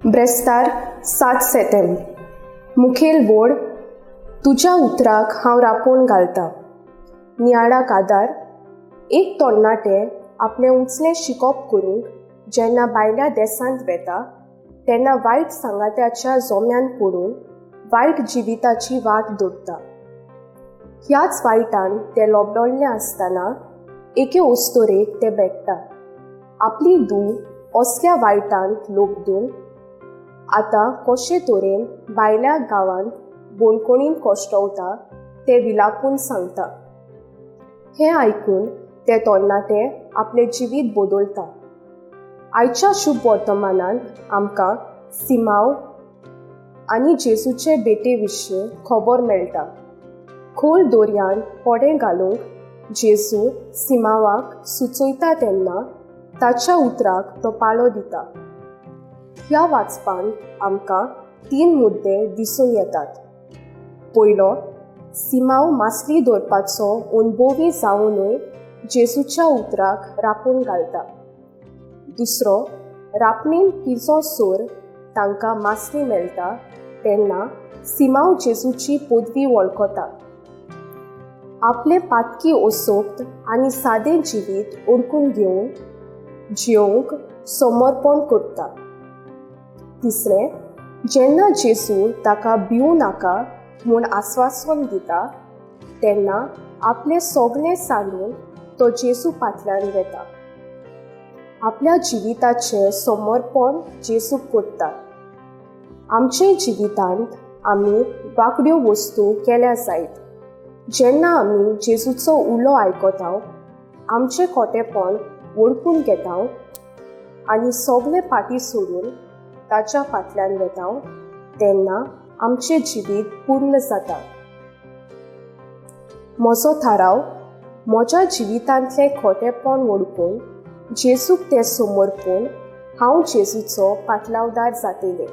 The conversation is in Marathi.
ब्रेस्तार 7 सप्टेंबर मुखेल बोर्ड तुज्या उतराक हांव रापोवन घालतां. नियाळाक आदार. एक तरणाटें आपलें उंचलें शिकोप करूंक जेन्ना भायल्या देशांत वेता तेन्ना वायट सांगात्याच्या जोम्यान पडून वायट जिविताची वाट धरता. ह्याच वायटान तें लोबडोल्लें आसतना एके ओस्तोरेक तें भेट्टा. आपली धूव असल्या वायटांत लोबदून आतां कशे तरेन भायल्या गांवांत बोणकोणीन कोश्टवता तें विलापून सांगता. हें आयकून तें तरणाटें आपलें जिवीत बदलता. आयच्या शुभ वर्तमानांत आमकां सिमांव आनी जेजूचे भेटे विशीं खबर मेळटा. खोल दर्यांत होडे घालूंक जेजू सिमांवाक सुचयता तेन्ना ताच्या उतराक तो पाळो दिता. ह्या वाचपांत आमकां 3 मुद्दे दिसून येतात. पयलो, सिमांव मासली धरपाचो अणभवी जावनूय जेजूच्या उतराक रापोवन घालता. दुसरो, रापणेन तिचो सोर तांकां मासली मेळटा तेन्ना सिमांव जेजूची पदवी वळखता. आपले पातकी ओसोक्त आनी सादें जिवीत ओडकून घेवन जियोंक समर्पण करता. तिसरें, जेन्ना जेजू ताका भिवू नाका म्हूण आस्वासन दिता तेन्ना आपलें सगळें सांडून तो जेजू फाटल्यान वेता. आपल्या जिविताचें समर्पण जेजूक करता. आमचे जिवितांत आमी वांकड्यो वस्तू केल्या जायत. जेन्ना आमी जेजूचो उलो आयकता, आमचें खोटेपण वळखून घेता आनी सगळें फाटीं सोडून ताच्या फाटल्यान वेता तेन्ना आमचें जिवीत पूर्ण जाता. म्हजो थाराव, म्हज्या जिवितांतलें खोटेपण वळखून जेजूक तें समर्पून हांव जेजूचो पाटलावदार जातलें.